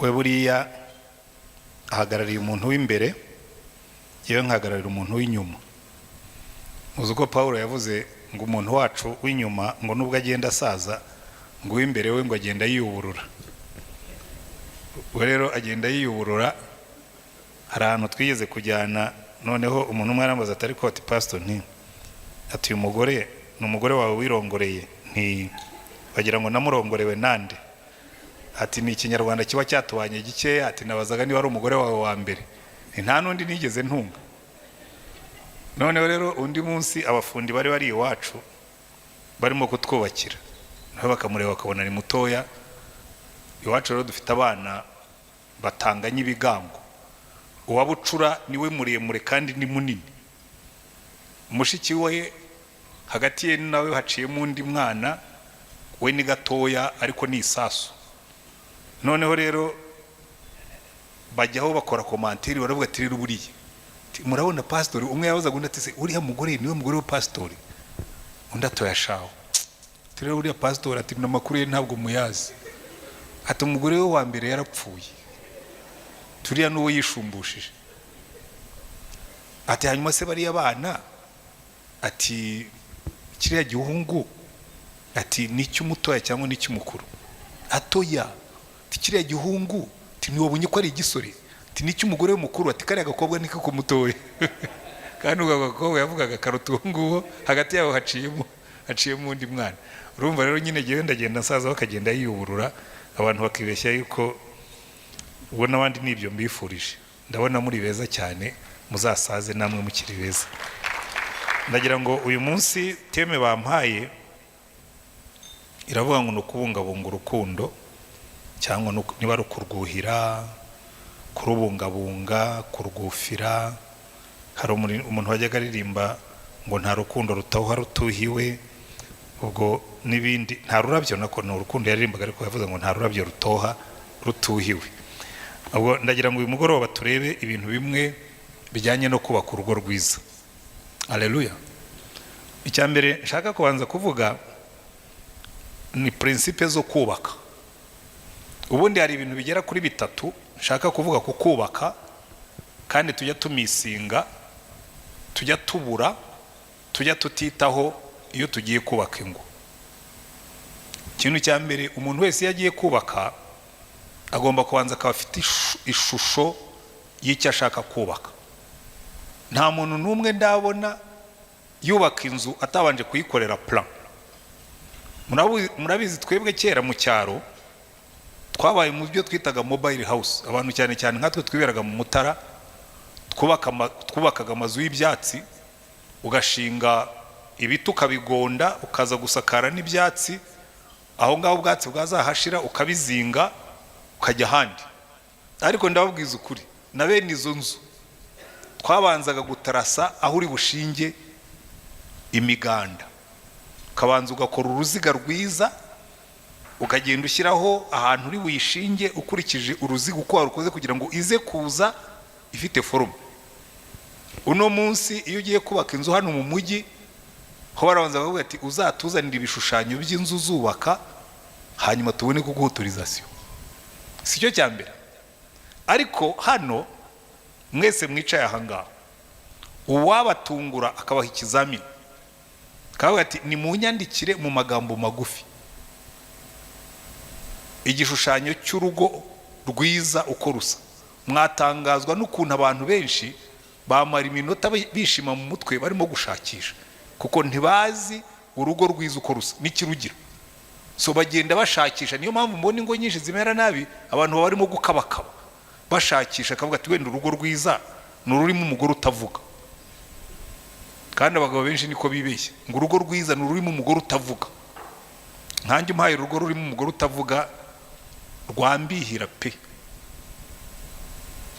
we buriya ahagarariye umuntu w'imbere, yewe nkahagararira umuntu w'inyuma. Uzi ko Paulo yavuze ngo umuntu wacu w'inyuma ngo nubwo agenda asaza ngo w'imbere we ngo agenda yiyuburura. We rero agenda yiyuburura. Hari ahantu twigeze kujyana, noneho umuntu umwe arambaza ati ariko ati pastor nti ati uyu mugore ni umugore wawe wirongoreye, nti bagira ngo namurongorewe nande? Ati ni ikinyarwanda kiba cyatubanye gike, ati nabazaga niba ari umugore wawe wa mbere, nta nundi nigeze ntunga. Noneho rero undi munsi abafundi bari bari iwacu barimo kutwubakira, naho bakamureba bakabona ni mutoya. Iwacu rero dufite abana batanganye ibigango, uwabucura niwe muremure kandi ni munini, mushiki we hagati ye nawe haciyemo undi mwana we ni gatoya ariko ni isasu. Noneho rero bajyaho bakora komantiri, baravuga ati rero buriye murabona pastor umwe yavuze ngo ndetse uriya mugore niwe mugore wa pastor, undi atoyashaho rero uriya pastor ati namakuru ye ntabwo muyazi, ati umugore we wa mbere yarapfuye, turiya nuwo yishumbushije. Ati hanyuma se bari abana, ati kiriya gihungu ati nicyo mutoya cyangwa nicyo mukuru? Atoya, ati kiriya gihungu ati niwabonye ko ari igisore, ati nicyo umugore we mukuru, ati kariya gakobwa niko ko mutoya. Kandi uwo gakobwa yavugaga karutunguwo, hagati yabo haciyemo undi mwana. Urumva rero nyine ndagenda nsaza bakagenda yiyuburura, abantu bakibeshya yuko ubona abandi nibyo mbifurije. Ndabona muri beza cyane, muzasaze namwe mukiri beza. Ndagira ngo uyu munsi teme bampaye iravuga ngo nukubungabunga urukundo, cyangwa niba ari kurwuhira, kurubungabunga, kurwufira. Hari umuntu wajyaga aririmba ngo nta rukundo rutawuha rutuhiwe, ubwo n'ibindi. Nta rurabyo nako ni urukundo yaririmbaga, ariko yavuze ngo nta rurabyo rutoha rutuhiwe. Ubwo ndagira ngo uyu mugoroba turebe ibintu bimwe bijyanye no kubaka urugo rwiza. Haleluya. Icyambere nshaka kubanza kuvuga ni principe zo kubaka. Ubundi hari ibintu bigera kuri bitatu nshaka kuvuga ku kubaka, kandi tujya tumisinga, tujya tubura, tujya tutitaho iyo tugiye kubaka ingo. Ikintu cya mbere, umuntu wese yagiye kubaka agomba kubanza akaba afite ishusho y'icyo ashaka kubaka. Nta muntu n'umwe ndabona yubaka inzu atabanje kuyikorera plan. Murabizi twebwe kera mu cyaro twabaye mu byo twitaga mobile house. Abantu cyane cyane nkatwe twiberaga mu Mutara, twubakaga amazu y'ibyatsi, ugashinga ibiti ukabigonda, ukaza gusakara n'ibyatsi, aho ngaho ubwatsi bwazahashira ukabizinga ukajya ahandi. Ariko ndababwiza ukuri, na bene izo nzu twabanzaga gutarasa aho uri bushinge imiganda, ukabanza ugakora uruziga rwiza, ukagenda ushyiraho ahantu uri buyishinge ukurikije uruziga uko warukoze kugira ngo ize kuza ifite forume. Uno munsi iyo ugiye kubaka inzu hano mu mujyi, ho barabanza bavuga ati uzatuzanira ibishushanyo by'inzu zubaka, hanyuma tubone kuguha autorisation. Sicyo cya mbere. Ariko hano mwese mwicaye aha ngaha, uwabatungura akabaha ikizamini, kavuga ati ni munyandikire mu magambo magufi igishushanyo cy'urugo rwiza uko rusa. Mwatangazwa n'ukuntu abantu benshi bamara iminota bishima mu mutwe barimo gushakisha, kuko ntibazi urugo rwiza uko rusa n'ikirugira. So bagenda bashakisha. Niyo mpamvu mbona ingo nyinshi zimera nabi, abantu barimo gukabakaba bashakisha, akavuga ati wenda urugo rwiza ni ururimo umugore utavuga. Kandi abagabo benshi niko bibeshya, ngo urugo rwiza ni ururimo umugore utavuga. Nkanjye umpaye urugo rurimo umugore utavuga rwambihira pe,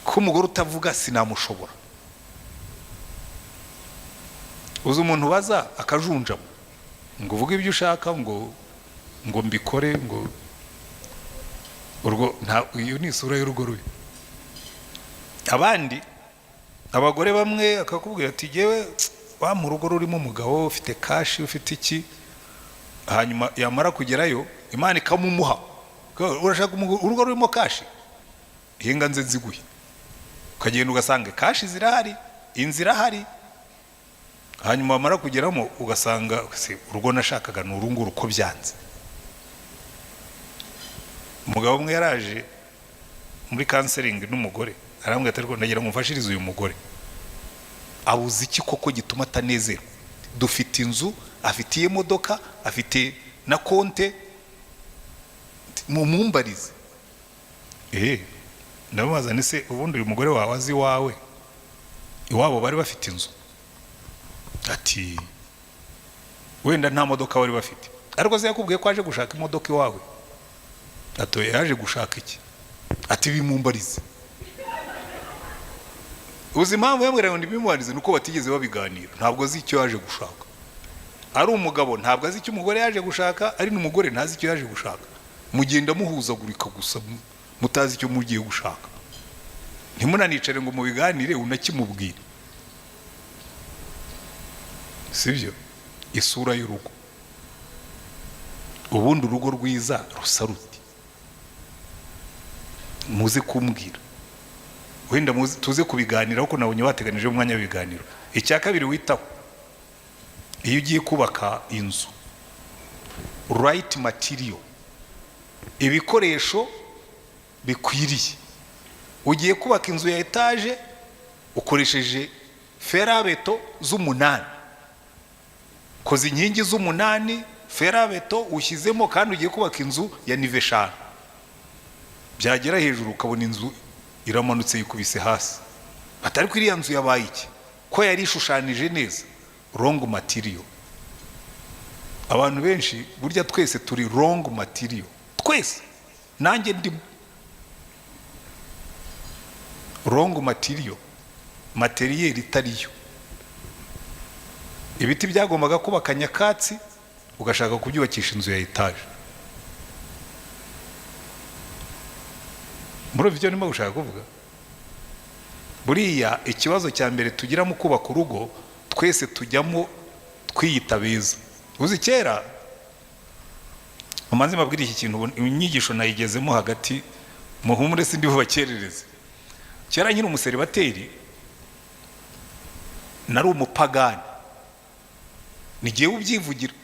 ko umugore utavuga sinamushobora. Uzi umuntu baza akajunjamo ngo uvuge ibyo ushaka, ngo mbikore, ngo urwo nta, iyo ni isura y'urugo rubi. Abandi abagore bamwe akakubwira ati jewe wa mu rugo rurimo umugabo ufite kashi ufite iki, hanyuma yamara kugerayo Imana ikamumuha. Urashaka urugo rurimo kashi? ihenga nze nziguye, ukagenda ugasanga kashi zirahari, inzira hari, hanyuma wamara kugeramo ugasanga urugo nashakaga ni urunguru uko byanze. Umugabo umwe yaraje muri counseling n'umugore, arambwira ati ariko ndagira ngo mfashirize uyu mugore, abuze iki koko gituma atanezerwa? Dufite inzu, afitiye imodoka, afite na konte, mumumbarize. Ndamubaza nti se ubundi uyu mugore wawe azi wawe iwabo bari bafite inzu? Ati wenda nta modoka bari bafite, ariko se yakubwiye ko aje gushaka imodoka iwawe? Ati yaje gushaka iki? Ati bimumbarize. Uzi impamvu yambwira ngo ndibimumbarize nuko batigeze babiganira, ntabwo azi icyo yaje gushaka. Ari umugabo ntabwo azi icyo umugore yaje gushaka, ari n'umugore ntazi icyo yaje gushaka. Mugenda muhuzagurika gusa mutazi icyo mugiye gushaka. Ntimunanicare ngo mubiganire unakimubwire. Sibyo isura y'urugo. Ubundi urugo rwiza rusa ruti, muze kumbwira, wenda tuze kubiganira kuko nabonye bateganije umwanya w'ibiganiro. Icya kabiri witaho iyo ugiye kubaka inzu, right material, ibikoresho bikwiriye. Ugiye kubaka inzu ya etage ukoresheje ferabeto z'8, koza inkingi z'8 ferabeto ushyizemo, kandi ugiye kubaka inzu ya nive 5, byagera hejuru ukabona inzu iramanutse yikubise hasi. Atari kwiriya nzu yabaye iki? Ko yari ishushanije neza. Wrong material. Abantu benshi burya twese turi wrong material, twese, nanjye ndi wrong material, materiel itariyo. Ibiti byagombaga kubaka nyakatsi ugashaka kubyubakisha inzu ya etage. Muri byo nimo gushaka kuvuga, buriya ikibazo cya mbere tugira mu kubaka urugo, twese tujyamo twiyita beza. Uzi kera umanze mabwira iki kintu, inyigisho nayigezemo hagati, muhumure sindi bubakerereze. Kera nyine umuseribateri nari umupagani, nigiye ubyivugira,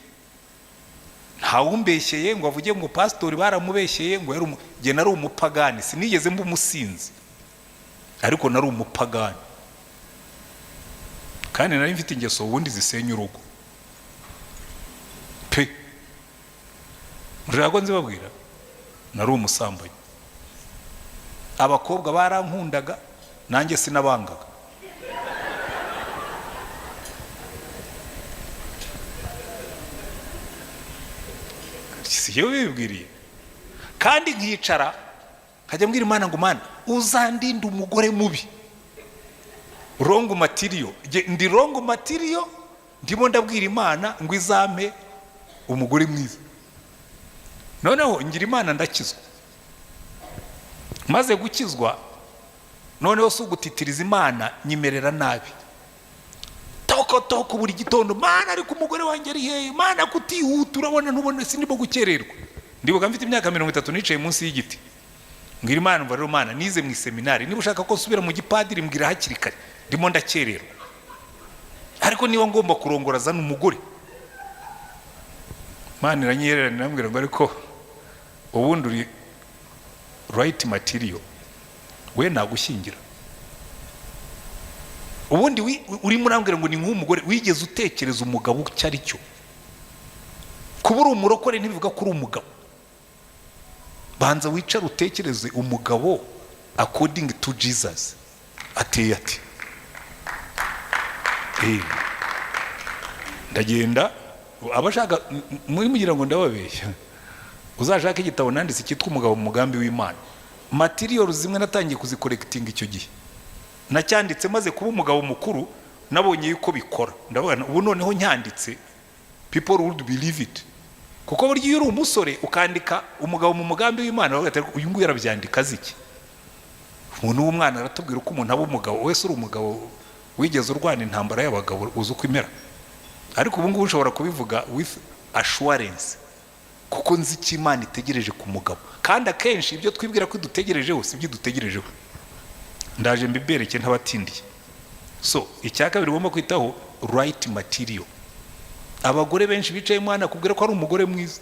ntawumbeshyeye ngo avuge ngo pastori baramubeshyeye ngo yari nge nari umupagani, sinigeze mba umusinzi, ariko nari umupagani, kandi nari mfite ingeso ubundi zisenya urugo pe. Murago nzibabwira, nari umusambanyi, abakobwa barankundaga nanjye sinabangaga. Siyo bibwiriye, kandi nkicara nkajya mbwira Imana ngo Mana uzandinde umugore mubi. Wrong material, ndi wrong material, ndimo ndabwira Imana ngo izampe umugore mwiza. Noneho ngira Imana ndakizwa, maze gukizwa noneho sugutitiriza Imana nyimerera nabi, toko buri gitondo, Mana ariko umugore wanjye ari hehe, Mana kutihuta, urabona ntubone sindimo gukererwa. Ndibuka mfite imyaka 30 nicaye munsi y'igiti, ngira Imana mva rero Mana nize mu seminari, niba ushaka ko nsubira mu gipadiri mbwira hakiri kare, ndimo ndakererwa, ariko niba ngomba kurongora zana umugore. Mana iranyerera nambwira ngo ariko ubundi uri right material, we nagushyingira. Ubundi uri murambwira ngo ni nk'umugore, wigeze utekereza umugabo cyari cyo? Kubura umurokore ntibivuga kuri umugabo. Banza wicara utekereze umugabo according to Jesus ateye ati. Ndagenda abashaka muri mugira ngo ndababeshya, uzashaka igitabo nanditse cyitwa umugabo mu mugambi w'Imana. Material zimwe natangiye kuzicollecting icyo gihe, nacyanditse maze kuba umugabo mukuru, nabonye yuko bikora. Ndabona ubu noneho nyanditse people would believe it, kuko buryo iyo uri umusore ukandika umugabo mu mugambi w'Imana bagatera uyu nguyu yarabyandika ziki. Umuntu w'umwana aratubwira uko umuntu aba umugabo, wese uri umugabo wigeze urwana intambara y'abagabo uzi uko imera. Ariko ubu ngubu ushobora kubivuga with assurance, kuko nzi icyo Imana itegereje ku mugabo, kandi akenshi ibyo twibwira ko dutegerejeho si byo dutegerejeho. Ndaje mbibereke ntabatindiye. So icya kabiri ugomba kwitaho right material. Abagore benshi bicaye Imana akubwira ko ari umugore mwiza,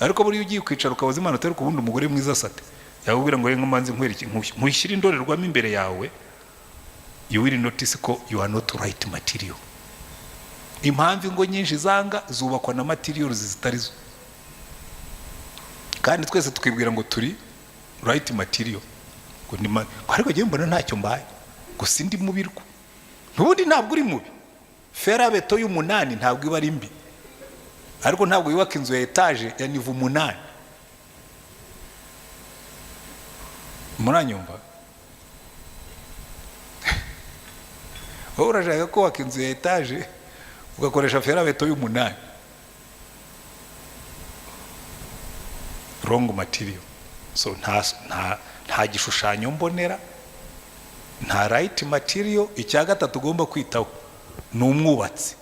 ariko buri ugiye kwicara ukabaza Imana utari kubundi umugore mwiza sate, yakubwira ngo nkomanze nkwereke nkushyira indorerwamo imbere yawe, you will notice ko you are not right material. Impamvu ingo nyinshi zanga zubakwa na material zitari zo, kandi twese twibwira ngo turi right material, ngo ndima ariko ngiye mbona ntacyo mbaye, ngo sindi mubirwa. Nubundi ntabwo uri mubi. Ferabeto y'umunani ntabwo iba ari mbi, ariko ntabwo yubaka inzu ya etage ya nivu 8. Muranyumva? Wowe urashaka kubaka inzu ya etage ugakoresha ferabeto y'umunani. Wrong material. So nta gishushanyo mbonera, nta right material. Icya gatatu ugomba kwitaho ni umwubatsi.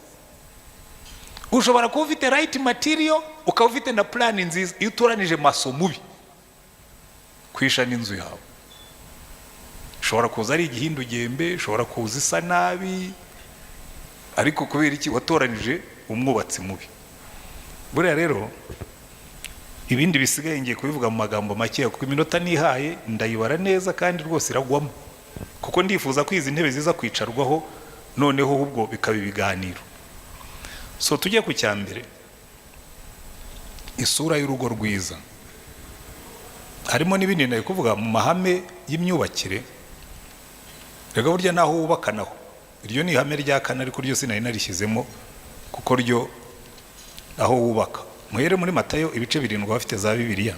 Ushobora kuba ufite right material ukaba ufite na plan nziza, iyo utoranije maso mubi kwisha n'inzu yawe. Ushobora kuza ari igihindu gembe, ushobora kuza isa nabi, ariko kubera iki watoranije umwubatsi mubi. Buriya rero ibindi bisigaye ngiye kubivuga mu magambo make, kuko iminota nihaye ndayibara neza kandi rwose iragwamo, kuko ndifuza ko izi ntebe ziza kwicarwaho noneho ubwo bikaba ibiganiro. So tujye ku cyambere, isura y'urugo rwiza. Harimo n'ibindi nayo kuvuga mu mahame y'imyubakire. Rega burya naho wubaka naho, iryo ni ihame rya kane, ariko ryo sinari narishyizemo kuko ryo aho wubaka. Muhere muri Matayo ibice 7 bafite za Bibiliya,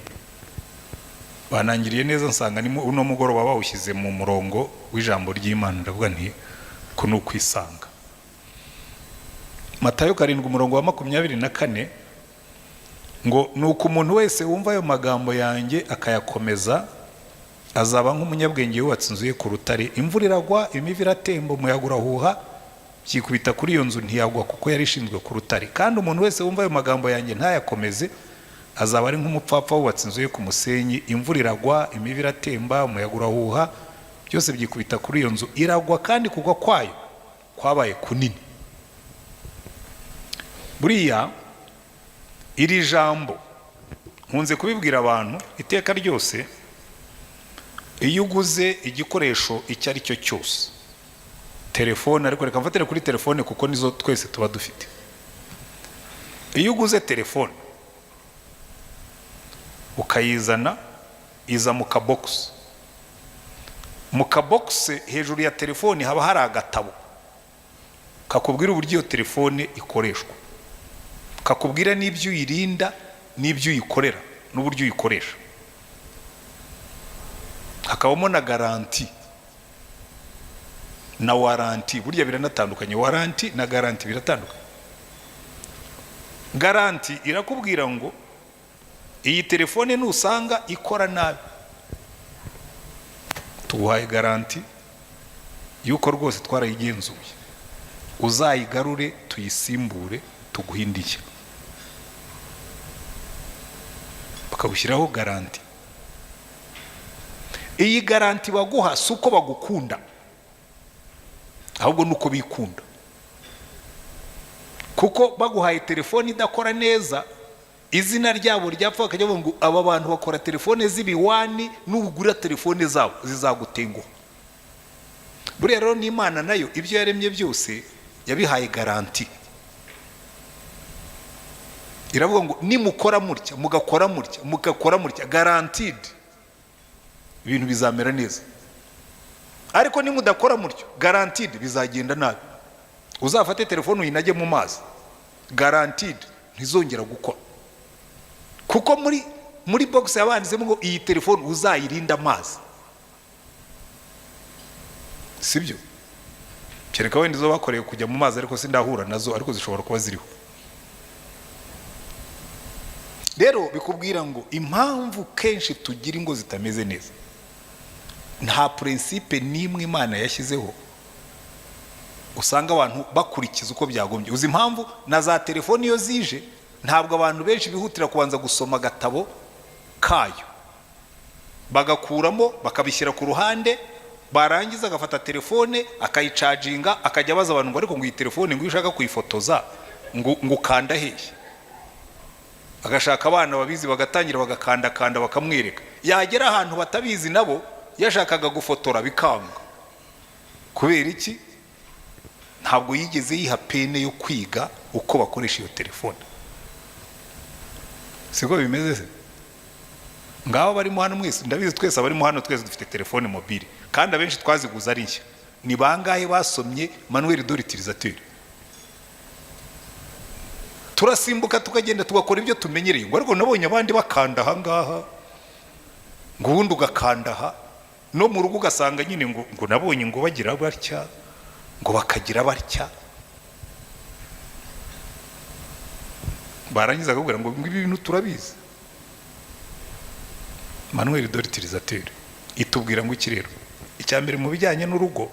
banangiriye neza nsanga ni uno mugoroba bawushyize mu murongo w'ijambo ry'Imana. Ndavuga nti ko nukwisanga. Matayo 7:24 ngo nuko umuntu wese wumva ayo magambo yanjye akayakomeza azaba nk'umunyabwenge yubatse inzu ye ku rutare. Imvura iragwa, imivu iratemba, umuyaga urahuha, byikubita kuri iyo nzu ntiyagwa kuko yari ishinzwe ku rutare. Kandi umuntu wese wumva ayo magambo yanjye ntayakomeze azaba ari nk'umupfapfa wubatse inzu ye ku musenyi. Imvura iragwa, imivu iratemba, umuyaga urahuha, byose byikubita kuri iyo nzu, iragwa kandi kugwa kwayo kwabaye kunini. Buriya iri jambo nkunze kubibwira abantu iteka ryose, iyo uguze igikoresho icyo ari cyo cyose, telefone, ariko reka mfatire kuri telefone kuko nizo twese tuba dufite. Iyo uguze telefone ukayizana, iza mu kabox. Mu kabox hejuru ya telefone haba hari agatabo kakubwira uburyo iyo telefone ikoreshwa, kakubwira n'ibyo uyirinda n'ibyo uyikorera n'uburyo uyikoresha. Hakabamo na garanti na waranti. Burya biranatandukanye, waranti na garanti biratandukanye. Garanti irakubwira ngo iyi telefone nusanga ikora nabi, tuguhaye garanti yuko rwose twarayigenzuye, uzayigarure tuyisimbure tuguhindiye. Bakagushyiraho garanti. Iyi garanti baguha si uko bagukunda, ahubwo nuko bikunda. Kuko baguhaye telefone idakora neza, izina ryabo ryapfa bakajya bavuga ngo aba bantu bakora telefone z'ibiwani, n'ugura telefone zabo zizagutenguha. Buriya rero n'Imana nayo ibyo yaremye byose yabihaye garanti. Iravuga ngo nimukora mutya, mugakora mutya, mugakora mutya, guaranteed ibintu bizamera neza. Ariko nimudakora mutyo, guaranteed bizagenda nabi. Uzafate telefone uyinage mu mazi, guaranteed ntizongera gukora. Kuko muri box yabanditsemo ngo iyi telefone uzayirinda amazi. Sibyo? Kereka wenda zo bakoreye kujya mu mazi, ariko sindahura nazo, ariko zishobora kuba ziriho. Rero bikubwira ngo impamvu kenshi tugira ingo zitameze neza, nta principe nimwe Imana yashyizeho usanga abantu bakurikiza uko byagombye. Uzi impamvu na za telefone iyo zije ntabwo abantu benshi bihutira kubanza gusoma agatabo kayo, bagakuramo bakabishyira ku ruhande, barangiza agafata telefone akayicaginga, akajya abaza abantu ngo ariko ngo iyi telefone ngo ushaka kuyifotoza ngo ukanda hehe, agashaka abana babizi bagatangira bagakanda bakamwereka, yagera ahantu batabizi nabo yashakaga gufotora bikanga. Kubera iki? Ntabwo yigeze yiha pene yo kwiga uko bakoresha iyo telefone. Siko bimeze se? Ngaho barimo hano mwese, ndabizi twese abarimo hano twese dufite telefone mobile, kandi abenshi twaziguza ari nshya. Ni bangahe basomye manuel d'utilisateur? Turasimbuka tukagenda tugakora ibyo tumenyereye, ngo ariko nabonye abandi bakanda aha ngaha, ngo ubundi ugakanda aha, no mu rugo ugasanga nyine ngo nabonye ngo bagira batya, ngo bakagira batya, barangiza akubwira ngo ibi bintu turabizi. Manuel d'utilisateur itubwira ngo iki rero? Icyambere mu bijyanye n'urugo,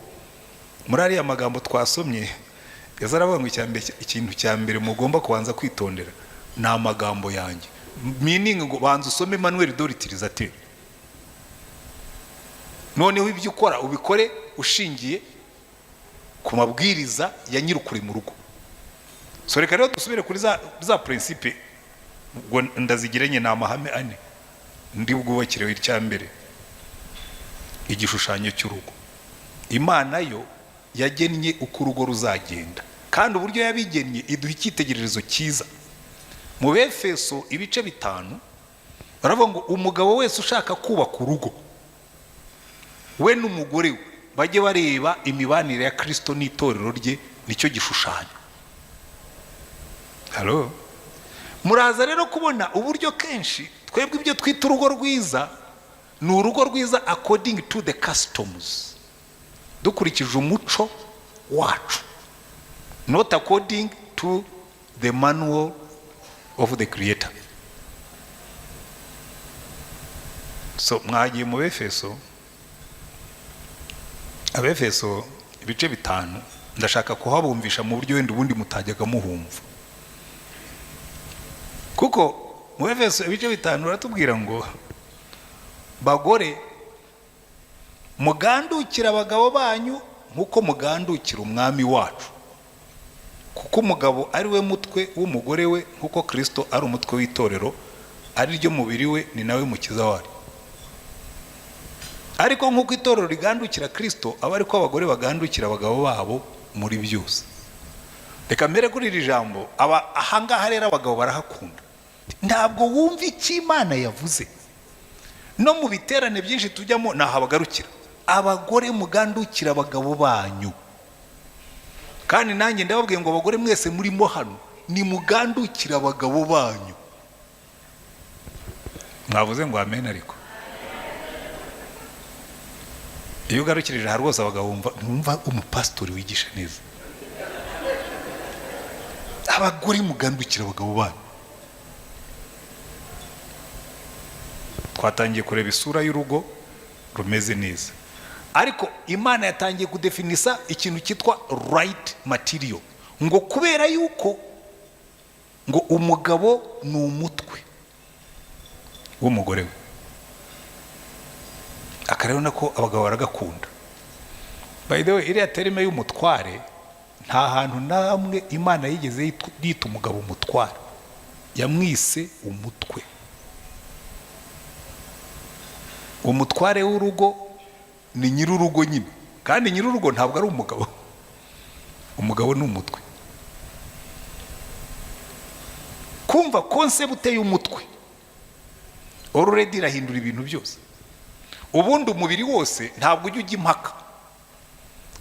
muri ariya magambo twasomye, yazaravuga ngo ikintu cyambere mugomba kubanza kwitondera ni amagambo yanjye, meaning ngo banza usome Manuel d'utilisateur, noneho ibyo ukora ubikore ushingiye ku mabwiriza ya nyirukuri mu rugo. So reka rero dusubire kuri za principe, ngo ndazigiranye na amahame ane ndi bwubakireho. Icyambere, igishushanyo cy'urugo. Imana yo yagennye uko urugo ruzagenda, kandi uburyo yabigennye iduha icyitegererezo cyiza. Mu Befeso ibice 5 baravuga ngo umugabo wese ushaka kubaka urugo, we n'umugore we bajye bareba imibanire ya Kristo n'itorero rye, nicyo gishushanyo. Halo, muraza rero kubona uburyo kenshi twebwe ibyo twita urugo rwiza ni urugo rwiza according to the customs, dukurikije umuco wacu, not according to the manual of the creator. So mwagiye mu Befeso, Abefeso ibice 5, ndashaka kuhabumvisha mu buryo wenda ubundi mutajyaga muhumva, kuko mu Befeso ibice 5 baratubwira ngo bagore mugandukira abagabo banyu nkuko mugandukira umwami wacu, kuko umugabo ari we mutwe w'umugore we, nkuko Kristo ari umutwe w'itorero, ari ryo mubiri we, ni nawe mukiza wari. Ariko nkuko itorero rigandukira Kristo, aba ariko abagore bagandukira abagabo babo muri byose. Reka mbere kuri iri jambo, ahangaha rero abagabo barahakunda. Ntabwo wumva icyo Imana yavuze. No mu biterane byinshi tujyamo naho abagarukira, abagore mugandukira abagabo banyu. Kandi nanjye ndababwiye ngo abagore mwese murimo hano ni mugandukira abagabo banyu. Mwavuze ngo amen? Ariko iyo ugarukirije hari rwose abagabo bumva umupastori wigisha neza. Abagore mugandukira abagabo banyu. Twatangiye kureba isura y'urugo rumeze neza, ariko Imana yatangiye kudefinisa ikintu cyitwa right material, ngo kubera yuko ngo umugabo ni umutwe w'umugore we. Akarabona ko abagabo baragakunda. By the way, iriya terime y'umutware nta hantu namwe Imana yigeze yita umugabo umutware, yamwise umutwe. Umutware w'urugo ni nyir'urugo nyine, kandi nyir'urugo ntabwo ari umugabo. Umugabo ni umutwe. Kumva concept y'umutwe already irahindura ibintu byose. Ubundi umubiri wose ntabwo ujya impaka.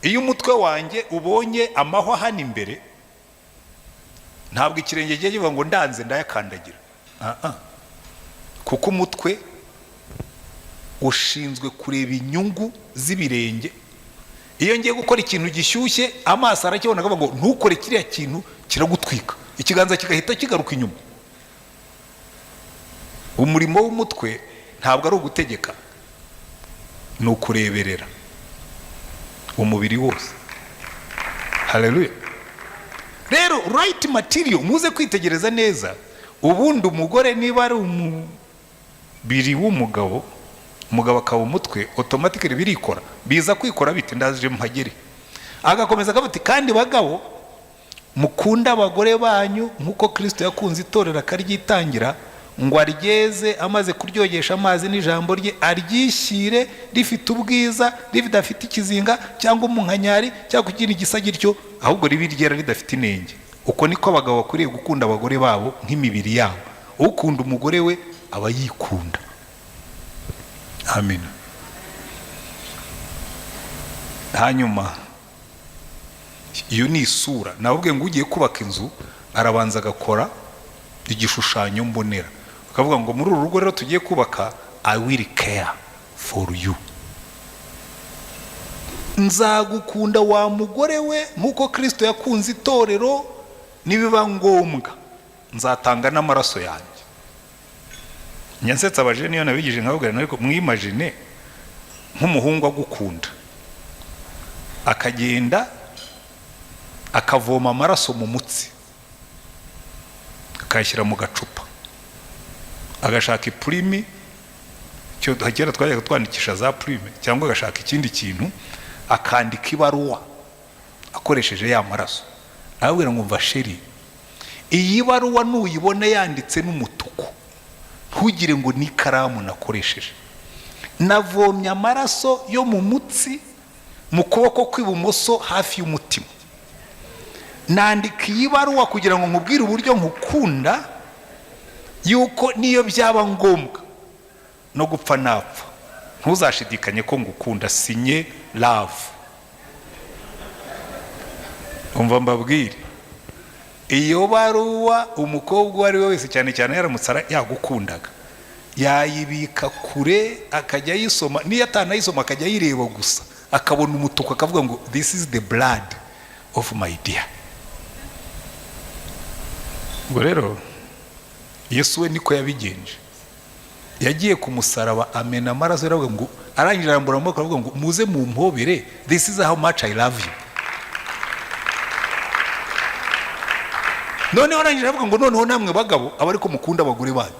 Iyo umutwe wanjye ubonye amahwa hano imbere, ntabwo ikirenge giye kivuga ngo ndanze ndayakandagira. Kuko umutwe ushinzwe kureba inyungu z'ibirenge. Iyo ngiye gukora ikintu gishyushye, amaso arakibona akavuga ngo ntukore kiriya kintu kiragutwika, ikiganza kigahita kigaruka inyuma. Umurimo w'umutwe ntabwo ari ugutegeka, ni ukureberera umubiri wose. Haleluya. Rero right material muze kwitegereza neza, ubundi umugore niba ari umubiri w'umugabo, umugabo akaba umutwe, automatically birikora. Biza kwikora bite? Ndaje mpagere. Agakomeza akavuga kandi bagabo mukunda abagore banyu nkuko Kristo yakunze itorero akaryitangira, ngo aryeze amaze kuryogesha amazi n'ijambo rye, aryishyire rifite ubwiza, ridafite ikizinga cyangwa umunkanyari cyangwa kugira igisa gityo, ahubwo ribe ryera ridafite inenge. Uko niko abagabo bakwiriye gukunda abagore babo nk'imibiri yabo. Ukunda umugore we aba yikunda. Amen. Hanyuma iyo ni isura. Nababwiye ngo ugiye kubaka inzu arabanza agakora igishushanyo mbonera, akavuga ngo muri uru rugo rero tugiye kubaka, I will care for you. Nzagukunda wa mugore we nkuko Kristo yakunze itorero, nibiba ngombwa nzatanga n'amaraso yanjye. Nyansetsa abajene niyo nabigije nkababwira, ariko mwimagine nk'umuhungu agukunda akagenda akavoma amaraso mu mutsi akayashyira mu gacupa, agashaka ipurimi, cyo hakera twajyaga twandikisha za purime, cyangwa agashaka ikindi kintu akandika ibaruwa akoresheje ya maraso. Arabwira ngo mva sheri, iyi baruwa nuyibone yanditse n'umutuku, ntugire ngo ni ikaramu nakoresheje, navomye amaraso yo mu mutsi mu kuboko kw'ibumoso hafi y'umutima. Nandika iyi baruwa kugira ngo nkubwire uburyo nkukunda, yuko niyo byaba ngombwa no gupfa napfa ntuzashidikanye ko ngukunda. Sinye love. Umva mbabwire, iyo baruwa umukobwa uwo ari we wese, cyane cyane yaramutse yagukundaga, yayibika kure akajya yisoma, niyo atanayisoma akajya yireba gusa, akabona umutuku akavuga ngo this is the blood of my dear. Ubwo rero Yesu we niko yabigenje. Yagiye ku musaraba amena amaraso, aravuga ngo, arangije arambura amaboko aravuga ngo muze mu mpobere, this is how much I love you. Noneho arangije aravuga ngo noneho namwe bagabo aba ariko mukunda abagore banyu.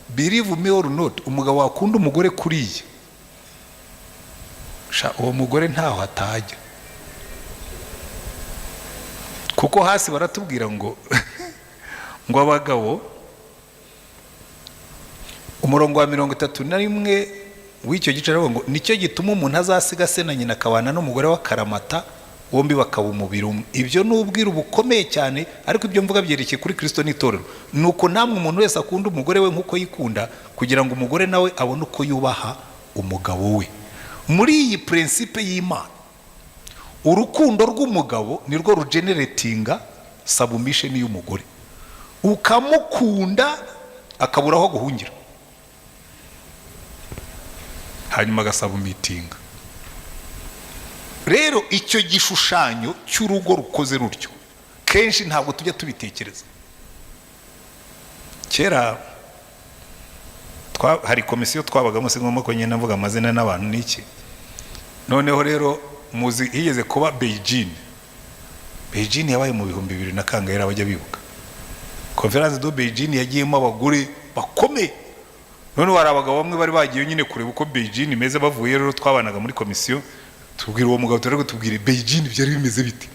Believe me or not, umugabo wakunda umugore kuriye, uwo mugore ntaho atajya. Kuko hasi baratubwira ngo ngo abagabo, umurongo wa 31 w'icyo gice aravuga ngo nicyo gituma umuntu azasiga se na nyina akabana n'umugore w'akaramata, bombi bakaba umubiri umwe. Ibyo n'ubwira bukomeye cyane, ariko ibyo mvuga byerekeye kuri Kristo n'itorero. Nuko namwe umuntu wese akunda umugore we nkuko yikunda, kugira ngo umugore nawe abone uko yubaha umugabo we. Muri iyi principe y'Imana, urukundo rw'umugabo nirwo rugeneratinga submission y'umugore. Ukamukunda akabura aho guhungira, hanyuma agasabumitinga. Rero icyo gishushanyo cy'urugo rukoze rutyo kenshi ntabwo tujya tubitekereza. Kera hari komisiyo twabagamo, si ngombwa ko nyine navuga amazina n'abantu n'iki. Noneho rero muzi higeze kuba Beijing yabaye mu 2000 kangahe abajya bibuka. Conference do Beijing yagiyemo abagore bakomeye. None wari abagabo bamwe bari bagiye nyine kureba uko Beijing imeze, bavuye rero twabanaga muri komisiyo, tubwira uwo mugabo turego tubwire Beijing byari bimeze bite.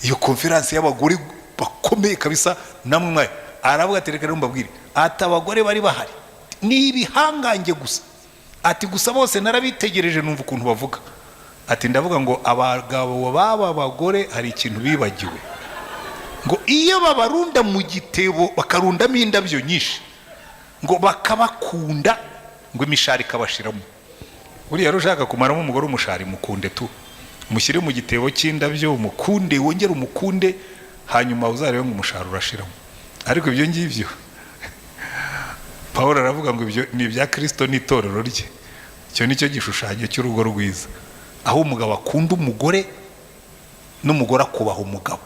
Iyo conference y'abagore bakomeye kabisa, namwe mwaye aravuga ati reka mbabwire, ati abagore bari bahari ni ibihangange gusa, ati gusa bose narabitegereje numva ukuntu bavuga, ati ndavuga ngo abagabo baba bagore hari ikintu bibagiwe, ngo iyo babarunda mu gitebo bakarundamo indabyo nyinshi, ngo bakabakunda, ngo imishari kabashiramo. Uri yaro ushaka kumaramo umugore umushari, mukunde tu, mushyire mu gitebo cy'indabyo, umukunde, wongere umukunde, hanyuma uzarebe ngo umushari urashiramo. Ariko ibyo ngibyo Paulo aravuga ngo ibyo ni ibya Kristo n'itorero rye. Icyo nicyo gishushanyo cy'urugo rwiza, aho umugabo akunda umugore n'umugore akubaha umugabo.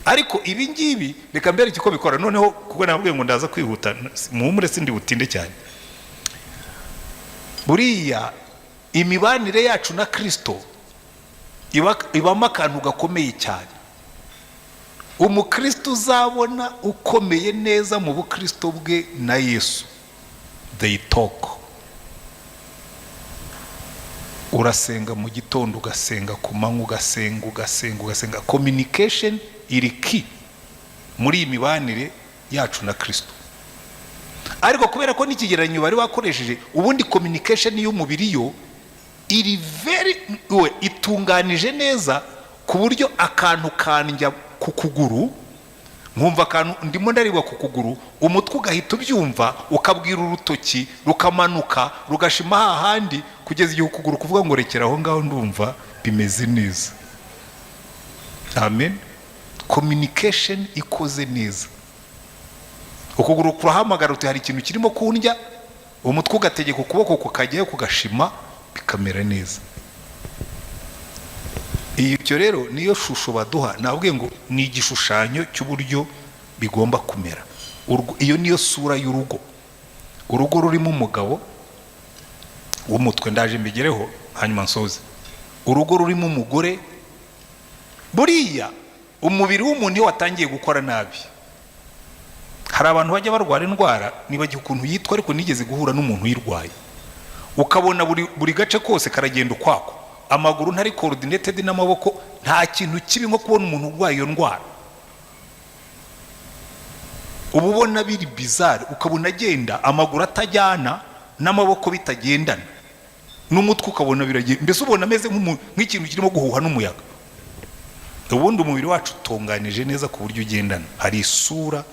Ariko ibi ngibi reka mbere kiko bikora. Noneho kuko nabwiye ngo ndaza kwihuta, muhumure sindi butinde cyane. Buriya imibanire yacu na Kristo ibamo akantu gakomeye cyane. umukristo uzabona ukomeye neza mu bukristo bwe na Yesu, they talk. Urasenga mu gitondo, ugasenga ku manywa, ugasenga. Communication iri key muri iyi mibanire yacu na Kristo. Ariko kubera ko n'ikigereranyo bari bakoresheje, ubundi communication y'umubiri yo iri itunganije neza ku buryo akantu kanjya ku kuguru, nkumva akantu ndimo ndareba ku kuguru, umutwe ugahita ubyumva, ukabwira urutoki rukamanuka rugashima hahandi kugeza igihe ukuguru kuvuga ngo rekera aho ngaho ndumva bimeze neza. Amen. Communication ikoze neza. Ukuguru kurahamagara uti hari ikintu kirimo kundya, umutwe ugategeka ukuboko kukajyayo kugashima bikamera neza. Iyo rero niyo shusho baduha, nabwiye ngo ni igishushanyo cy'uburyo bigomba kumera. Iyo niyo sura y'urugo. Urugo rurimo umugabo w'umutwe, ndaje mbigereho hanyuma nsoze. Urugo rurimo umugore, buriya umubiri w'umuntu iyo watangiye gukora nabi, hari abantu bajya barwara indwara nibagiye ukuntu yitwa, ariko nigeze guhura n'umuntu uyirwaye, ukabona buri gace kose karagenda ukwako, amaguru ntari coordinated n'amaboko, nta kintu kibi nko kubona umuntu urwaye iyo ndwara. Ubu ubona biri bizarre, ukabona agenda amaguru atajyana n'amaboko bitagendana, n'umutwe ukabona biragenda, mbese ubona ameze nk'ikintu kirimo guhuha n'umuyaga. Ubundi umubiri wacu utunganije neza ku buryo ugendana. Hari isura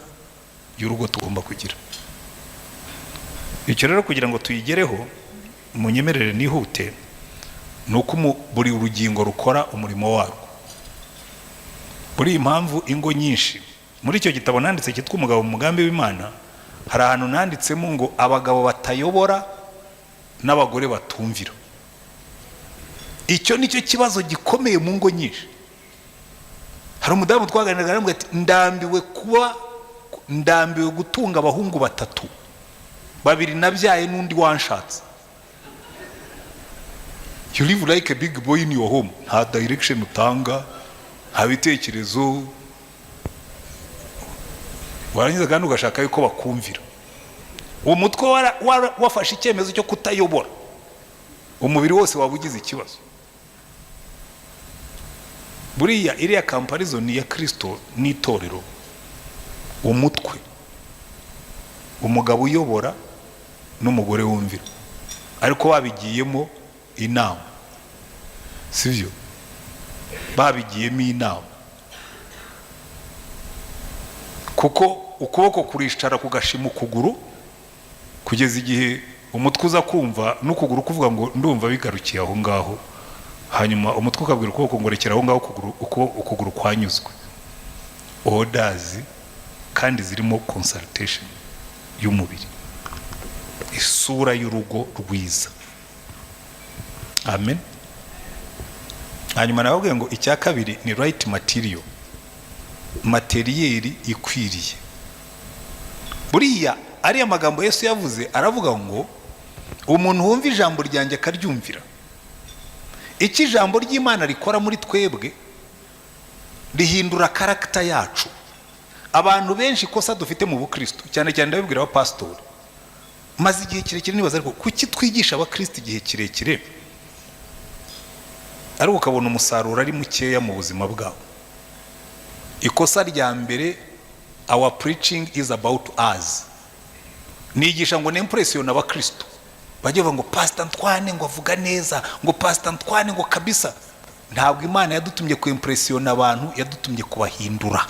y'urugo tugomba kugira. Icyo rero kugira ngo tuyigereho, munyemerere nihute, nuko buri urugingo rukora umurimo warwo. Buri impamvu ingo nyinshi muri icyo gitabo nanditse cyitwa Umugabo mu mugambi w'Imana, hari ahantu nanditsemo ngo abagabo batayobora n'abagore batumvira. Icyo nicyo kibazo gikomeye mu ngo nyinshi. Hari umudamu twaganiraga aramubwira ati ndambiwe gutunga abahungu 3, 2 nabyaye n'undi wanshatse. You live like a big boy in your home. Nta direction utanga, nta bitekerezo, warangiza kandi ugashaka yuko bakumvira. Uwo mutwe wafashe icyemezo cyo kutayobora, umubiri wose wabugize ikibazo. Buriya iriya comparison ya Kristo n'itorero, umutwe, umugabo uyobora n'umugore wumvira, ariko babigiyemo inama, sivyo? Babigiyemo inama, kuko ukuboko kuricara kugashima ukuguru kugeza igihe umutwe uza kumva n'ukuguru kuvuga ngo ndumva bigarukiye aho ngaho, hanyuma umutwe ukabwira ukuboko ngo rekera aho ngaho ukuguru kwanyuzwe. Orders kandi zirimo consultation y'umubiri, isura y'urugo rwiza. Amen. Hanyuma nababwiye ngo icya kabiri ni right material, materiyeri ikwiriye. Buriya ariya magambo Yesu yavuze, aravuga ngo umuntu wumva ijambo ryanjye akaryumvira. Iki ijambo ry'Imana rikora muri twebwe, rihindura karakter yacu. Abantu benshi kosa dufite mu bukristo, cyane cyane ndabibwira abapastori, maze igihe kirekire nibaza ariko kuki twigisha abakristo igihe kirekire ariko ukabona umusaruro ari mukeya mu buzima bwabo. Ikosa rya mbere, our preaching is about us. Nigisha ngo n'impression abakristo, bajye bavuga ngo Pastor Ntwane ngo avuga neza, ngo Pastor Ntwane ngo kabisa. Ntabwo Imana yadutumye ku impression abantu, yadutumye kubahindura.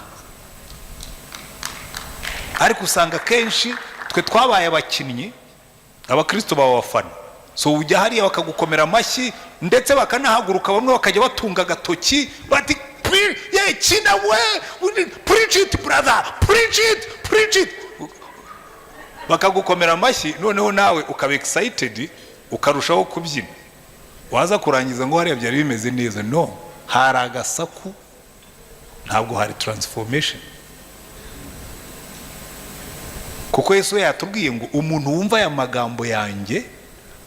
Ariko usanga kenshi twe twabaye abakinnyi, abakristo b'abafana. So ujya hariya bakagukomera amashyi, ndetse bakanahaguruka bamwe bakajya batunga agatoki bati ye kina we, preach it brother, preach it. Bakagukomera amashyi, noneho nawe ukaba excited, ukarushaho kubyina. Waza kurangiza ngo hariya byari bimeze neza. No, hari agasaku, ntabwo hari transformation. Kuko Yesu yatubwiye ngo umuntu wumva aya magambo yanjye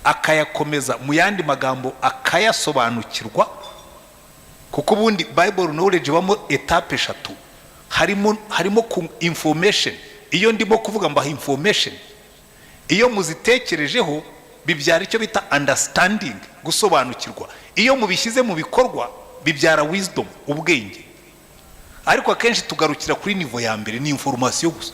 akayakomeza mu yandi magambo akayasobanukirwa, kuko ubundi Bible knowledge bamo etape 3. harimo information. Iyo ndimo kuvuga mbaha information, iyo muzitekerejeho bibyara icyo bita understanding, gusobanukirwa. Iyo mubishyize mu bikorwa bibyara wisdom, ubwenge. Ariko akenshi tugarukira kuri nivo ya mbere, ni information gusa.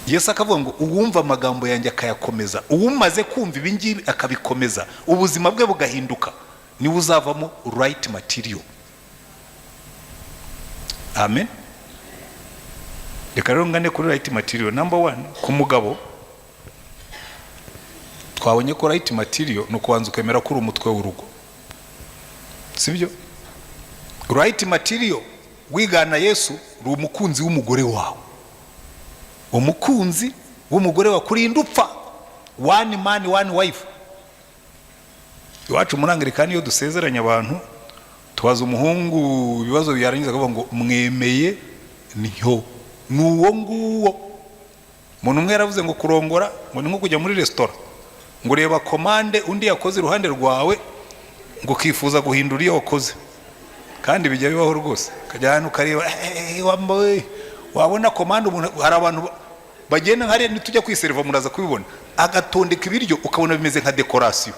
Yesu akavuga ngo uwumva amagambo yanjye akayakomeza, uwumaze kumva ibingibi akabikomeza, ubuzima bwe bugahinduka, niwe uzavamo right material. Amen. Reka rero ngane kuri right material. Number 1, ku mugabo twabonye ko right material no kubanza ukemera kuri umutwe w'urugo, sibyo? Right material wigana Yesu, uri umukunzi w'umugore wawe, umukunzi w'umugore wa kurinda upfa, one man one wife. Iwacu muri Anglikani iyo dusezeranya abantu tubaza umuhungu ibibazo byarangiza akavuga ngo mwemeye niho nuwo nguwo. Umuntu umwe yaravuze ngo kurongora ngo ni nko kujya muri restaurant ngo reba komande undi yakoze iruhande rwawe ngo kifuza guhindura iyo wakoze, kandi bijya bibaho rwose. Kajya hano kareba wambaye wabona komande umuntu, hari abantu bagenda nkari nitujya kwiseriva muraza kubibona, agatondeka ibiryo ukabona bimeze nka decoration.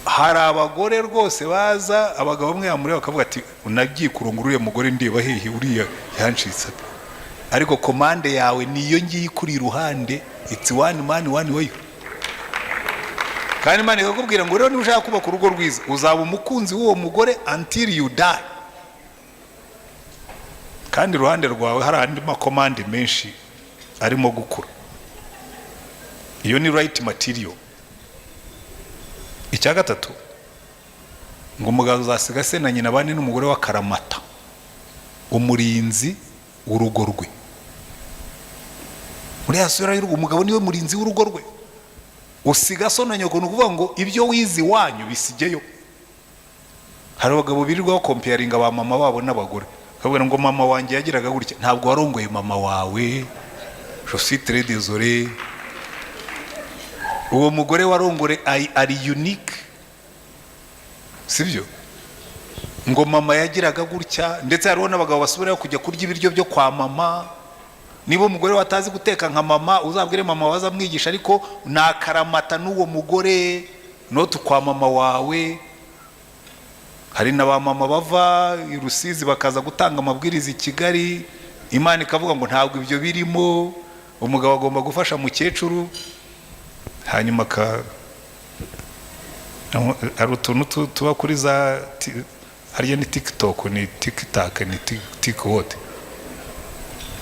Hari abagore rwose baza, abagabo bamwe yamureba bakavuga ati unagiye kurongora uriya mugore ndeba hehe uriya yancitse, ariko komande yawe niyo ngiye kuri iruhande, it's one man one way. Kandi Imana ikakubwira ngo rero niba ushaka kubaka urugo rwiza uzaba umukunzi w'uwo mugore until you die. Kandi iruhande rwawe hari andi makomande menshi arimo gukura. Iyo ni right material. Icya gatatu ngo umugabo uzasiga se na nyina bane n'umugore wa karamata, umurinzi w'urugo rwe. Muri yasura y'urugo umugabo niwe murinzi w'urugo rwe. Usiga so na nyoko, nukuvuga ngo ibyo wizi wanyu bisigeyo. Hari abagabo birirwa comparinga ba mama babo n'abagore, akavuga ngo mama wanjye yagiraga gutya. Ntabwo warongoye mama wawe, je suis très désolé. Uwo mugore warongore ari unique, sibyo? Ngo mama yagiraga gutya, ndetse hariho n'abagabo basubirayo kujya kurya ibiryo byo kwa mama. Niba umugore watazi guteka nka mama uzabwire mama waza mwigisha, ariko nakaramata n'uwo mugore no tukwa mama wawe. Hari na ba mama bava i Rusizi bakaza gutanga amabwiriza i Kigali, Imana ikavuga ngo ntabwo ibyo birimo, umugabo agomba gufasha mukecuru. Hanyuma hari utuntu tuba kuri za hariya ni TikTok, ni TikTok, ni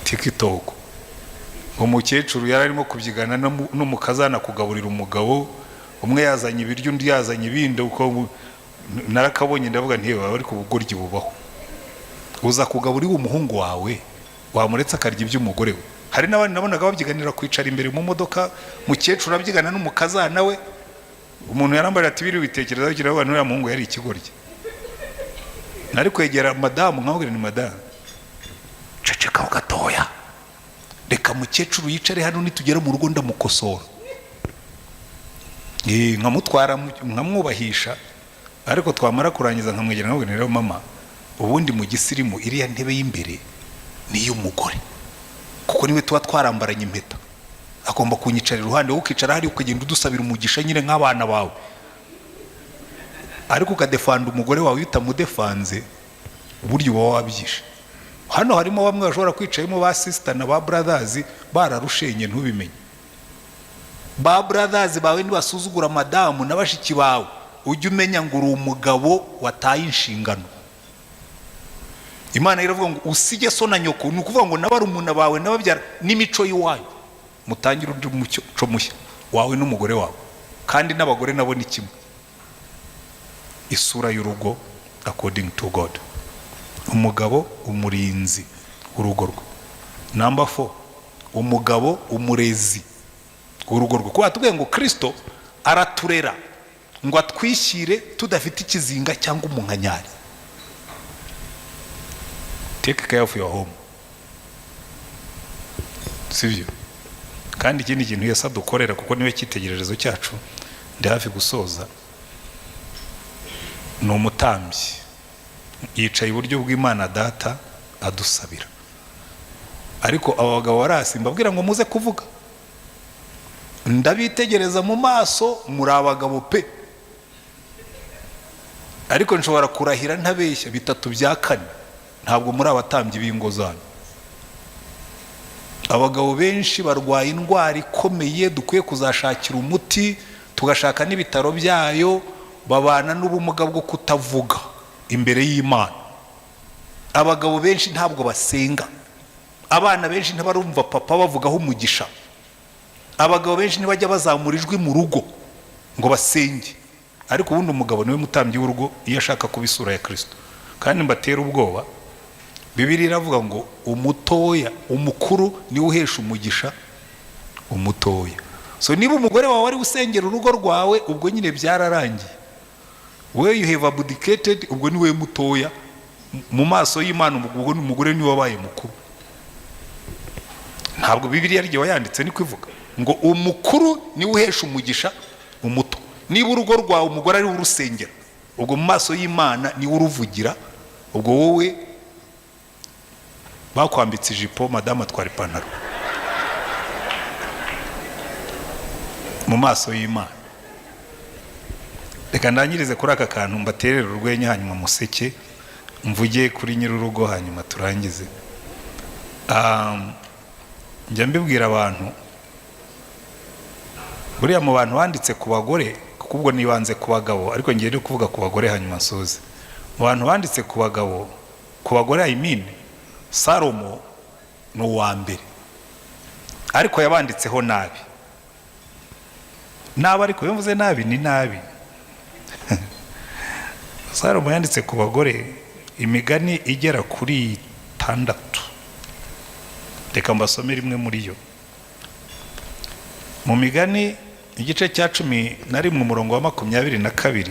TikTok. Umukecuru yari arimo kubyigana n'umukazana kugaburira umugabo, umwe yazanye ibiryo undi yazanye ibindi, uko narakabonye ndavuga nti yewe ariko ubugoryi bubaho. Uza kugaburira umuhungu wawe wamuretse akarya iby'umugore we. Hari n'abandi nabonaga babyiganira kwicara imbere mu modoka, mukecuru abyigana n'umukazana we. Umuntu yarambara ati biri bitekereza kira abantu uriya muhungu yari ikigoryi. Nari kwegera madamu nkabwira ni madamu, ceceka ugatoya, reka mukecuru yicare hano nitugera mu rugo ndamukosora. Nkamutwara nkamwubahisha, ariko twamara kurangiza nkamwegera nkabwira rero mama, ubundi mu gisirimu iriya ntebe y'imbere ni y'umugore, kuko niwe tuba twarambaranye impeta, agomba kunyicarira iruhande, wowe ukicara hari ukagenda udusabira umugisha nyine nk'abana bawe. Ariko ukadefanda umugore wawe utamudefanze buryo uba wabyishe. Hano harimo bamwe bashobora kwicayemo ba sister na ba brothers bararushenye ntubimenye. Ba brothers bawe nibasuzugura madamu na bashiki bawe, ujye umenya ngo uri umugabo wataye inshingano. Imana iravuga ngo usige so na nyoko, nukuvuga ngo nabarumuna bawe nababyara n'imico yiwayo mutangira undi muco mushya wawe n'umugore wawe. Kandi n'abagore nabo ni kimwe. Isura y'urugo according to God. Umugabo umurinzi w'urugo rwe. Number 4, umugabo umurezi w'urugo rwe. Kuba tubwiye ngo Kristo araturera ngo atwishyire tudafite ikizinga cyangwa umunkanyari. Take care of your home. Sivyo? Kandi ikindi kintu Yesu adukorera, kuko niwe cyitegererezo cyacu, ndi hafi gusoza, ni umutambyi yicaye iburyo bw'Imana Data adusabira. Ariko abo bagabo barasi mbabwira ngo muze kuvuga, ndabitegereza mu maso, muri abagabo pe, ariko nshobora kurahira ntabeshya 3 bya 4 ntabwo muri abatambyi b'ingo zanyu. Abagabo benshi barwaye indwara ikomeye dukwiye kuzashakira umuti, tugashaka n'ibitaro byayo, babana n'ubumuga bwo kutavuga imbere y'Imana. Abagabo benshi ntabwo basenga, abana benshi ntibarumva papa bavugaho umugisha, abagabo benshi ntibajya bazamura ijwi mu rugo ngo basenge. Ariko ubundi umugabo niwe mutambyi w'urugo iyo ashaka kuba isura ya Kristo. Kandi mbatera ubwoba, Bibiliya iravuga ngo umutoya, umukuru niwe uhesha umugisha umutoya. So niba umugore wawe ari usengera urugo rwawe, ubwo nyine byararangiye, we you have abdicated, ubwo niwe mutoya mu maso y'Imana, ubwo umugore niwe wabaye mukuru. Ntabwo Bibiliya ryo yanditse niko ivuga ngo umukuru niwe uhesha umugisha umuto. Niba urugo rwawe umugore ari urusengera, ubwo mu maso y'Imana niwe uruvugira, ubwo wowe bakwambitse ijipo, madame atwara ipantaro mu maso y'Imana. Reka ndangirize kuri aka kantu mbaterera urwenya, hanyuma museke mvuge kuri nyir'urugo, hanyuma turangize. Njya mbibwira abantu, buriya mu bantu banditse ku bagore, kuko ubwo nibanze ku bagabo, ariko ngiye no kuvuga ku bagore hanyuma nsoze. Mu bantu banditse ku bagabo, ku bagore I mean Salomo ni uwa mbere, ariko yabanditseho nabi. Ariko yumvuze nabi ni nabi. Salomo yanditse ku bagore imigani igera kuri 6. Reka mbasomere imwe muri yo. Mu migani igice cya 11 umurongo wa 22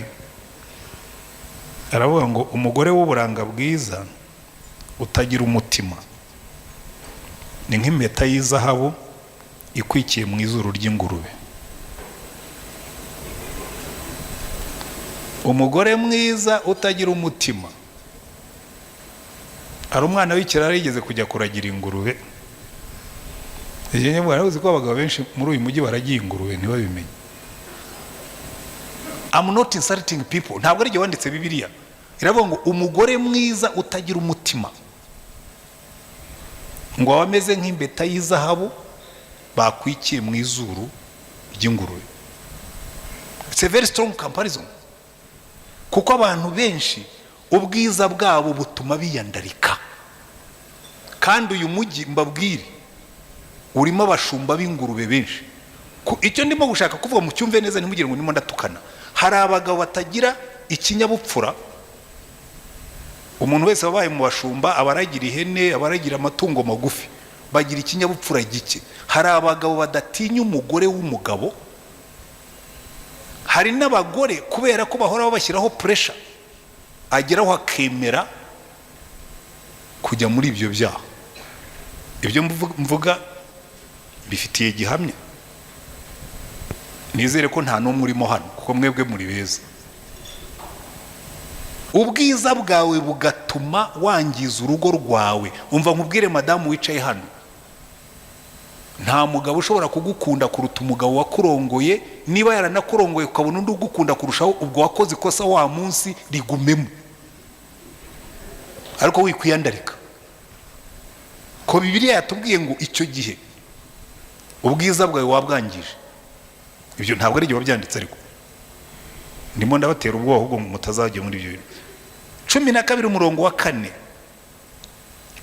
aravuga ngo umugore w'uburanga bwiza utagira umutima ni nk'impeta y'izahabu ikwikiye mu izuru ry'ingurube. Umugore mwiza utagira umutima. Hari umwana w'ikirara yigeze kujya kuragira ingurube. Nyine mwarabuze ko abagabo benshi muri uyu mujyi baragiye ingurube ntibabimenye. I'm not insulting people, ntabwo ari wanditse Bibiliya. Iravuga ngo umugore mwiza utagira umutima ngo abameze nk'impeta y'izahabu bakwikiye mu izuru ry'ingurube. It's a very strong comparison, kuko abantu benshi ubwiza bwabo butuma biyandarika. Kandi uyu mujyi mbabwire urimo abashumba b'ingurube benshi. Icyo ndimo gushaka kuvuga mu cyumve neza, ntimugire ngo ndimo ndatukana. Hari abagabo batagira ikinyabupfura. Umuntu wese wabaye mu bashumba, abaragira ihene, abaragira amatungo magufi, bagira ikinyabupfura gike. Hari abagabo badatinya umugore w'umugabo. Hari n'abagore kubera ko bahora babashyiraho pressure, ageraho akemera kujya muri ibyo byaha. Ibyo mvuga bifitiye gihamya. Nizere ko nta n'umwe urimo hano, kuko mwebwe muri beza. Ubwiza bwawe bugatuma wangiza urugo rwawe. Umva nkubwire madamu wicaye hano, nta mugabo ushobora kugukunda kuruta umugabo wakurongoye. Niba yaranakurongoye ukabona undi ugukunda kurushaho, ubwo wakoze ikosa wa munsi rigumemo, ariko wikwiyandarika. Ko Bibiliya yatubwiye ngo icyo gihe ubwiza bwawe wabwangije. Ibyo ntabwo ari byo byanditse, ariko ndimo ndabatera ubwoba ahubwo mutazajye muri ibyo bintu. 12 umurongo wa 4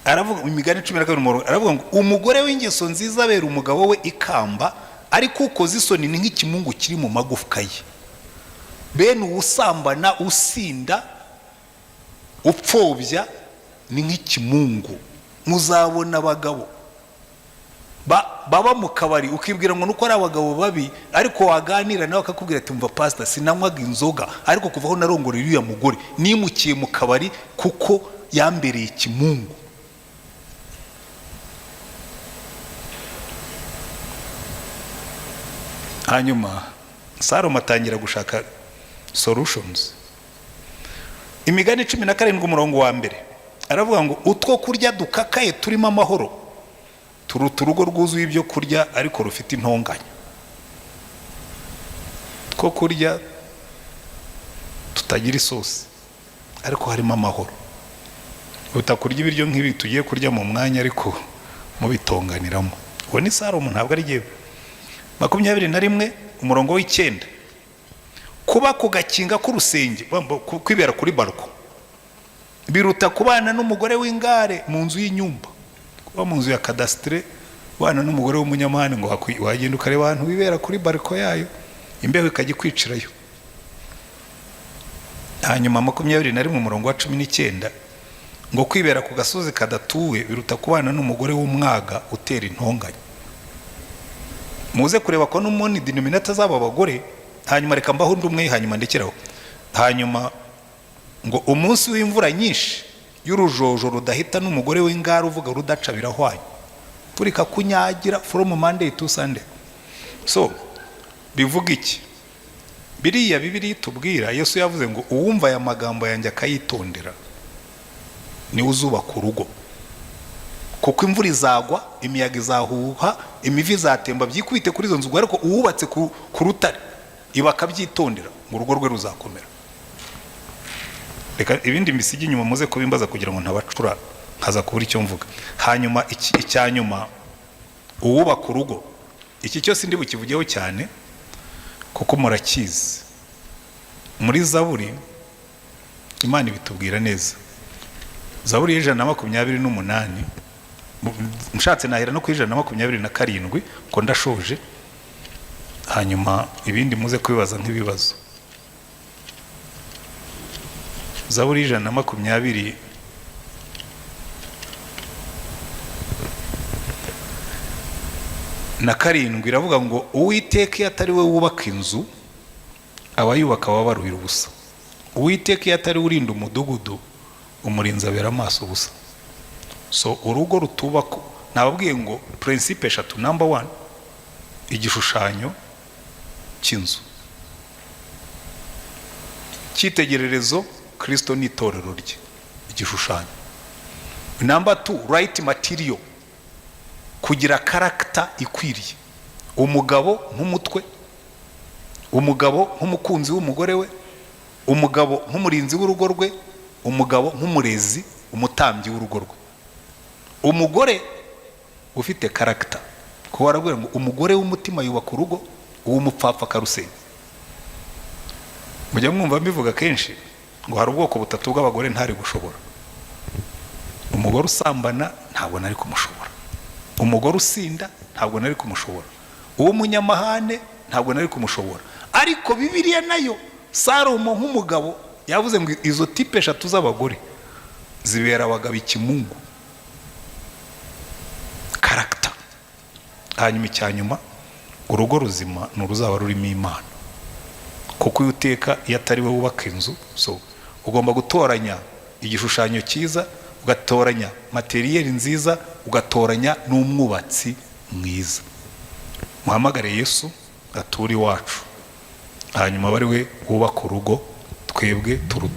aravuga, imigani 12 umurongo aravuga ngo umugore w'ingeso nziza abera umugabo we ikamba, ariko ukoze isoni ni nk'ikimungu kiri mu magufwa ye. Bene usambana, usinda, upfobya ni nk'ikimungu. Muzabona abagabo baba mu kabari ukibwira ngo nuko ari abagabo babi, ariko waganira nawe akakubwira ati mva pastor sinanywaga inzoga, ariko kuvaho narongorera uriya mugore nimukiye mu kabari kuko yambereye ikimungu. Hanyuma Salomo atangira gushaka solutions. Imigani 17 umurongo wa mbere aravuga ngo utwo kurya dukakaye turimo amahoro turuta urugo rwuzuye ibyo kurya ariko rufite intonganya. Two kurya tutagira isosi ariko harimo amahoro utakurya ibiryo nk'ibi tugiye kurya mu mwanya ariko mubitonganiramo. Uwo ni Salomo, ntabwo ari jyewe. 21 umurongo w'9 kuba ku gakinga k'urusenge kwibera kuri balko biruta kubana n'umugore w'ingare mu nzu y'inyumba. Kuba mu nzu ya kadastre bana n'umugore w'umunyamahane ngo wagenda ukareba abantu bibera kuri balko yayo imbeho ikajya kwicirayo. Hanyuma 21 umurongo wa 19 ngo kwibera ku gasozi kadatuwe biruta kubana n'umugore w'umwaga utera intonganya. Muze kureba ko n'umoni denominator z'aba bagore. Hanyuma reka mbaho ndumwe hanyuma ndekeraho. Hanyuma ngo umunsi w'imvura nyinshi y'urujojo rudahita n'umugore w'ingara uvuga rudaca birahwanye. Turika kunyagira from Monday to Sunday. So bivuga iki? Biriya Bibiliya itubwira Yesu yavuze ngo uwumva aya magambo yanjye akayitondera ni uzubaka urugo. Kuko imvura izagwa, imiyaga izahuha, imivi izatemba byikubite kuri izo nzu, ariko uwubatse ku rutare iba akabyitondera ngo urugo rwe ruzakomera. Reka ibindi mbisigi nyuma muze kubimbaza kugira ngo ntabacura nkaza kubura icyo mvuga. Hanyuma icyanyuma uwubaka urugo, iki cyose ndi bukivugeho cyane kuko murakizi. Muri Zaburi Imana ibitubwira neza. Zaburi 128 mshatse nahera no ku 127 ko ndashoje. Hanyuma ibindi muze kwibaza nk'ibibazo. Zaburi 127 iravuga ngo Uwiteka iyo atari we wubaka inzu abayubaka baba baruhira ubusa. Uwiteka iyo atari urinda umudugudu umurinzi abera amaso ubusa. So urugo rutubaka, nababwiye ngo principe 3. Number 1 igishushanyo cy'inzu, cyitegererezo Kristo n'itorero rye, igishushanyo. Number 2 right material, kugira character ikwiriye. Umugabo nk'umutwe, umugabo nk'umukunzi w'umugore we, umugabo nk'umurinzi w'urugo rwe, umugabo nk'umurezi, umutambyi w'urugo rwe. Umugore ufite character, ko warabwira ngo umugore w'umutima yubaka urugo, uw'umupfapfa karusenya. Mujya mwumva mbivuga kenshi ngo hari ubwoko butatu bw'abagore ntari gushobora. Umugore usambana ntabwo nari kumushobora, umugore usinda ntabwo nari kumushobora, uw'umunyamahane ntabwo nari kumushobora. Ariko Bibiliya nayo Salomo nk'umugabo yavuze ngo izo type 3 z'abagore zibera abagabo ikimungu, character. Hanyuma icyanyuma urugo ruzima n'uruzaba rurimo Imana. Kuko Uwiteka iyo atari we wubaka inzu, so ugomba gutoranya igishushanyo cyiza, ugatoranya materiel nziza, ugatoranya n'umwubatsi mwiza. Muhamagare Yesu aturi wacu, hanyuma bari we wubaka urugo, twebwe turutu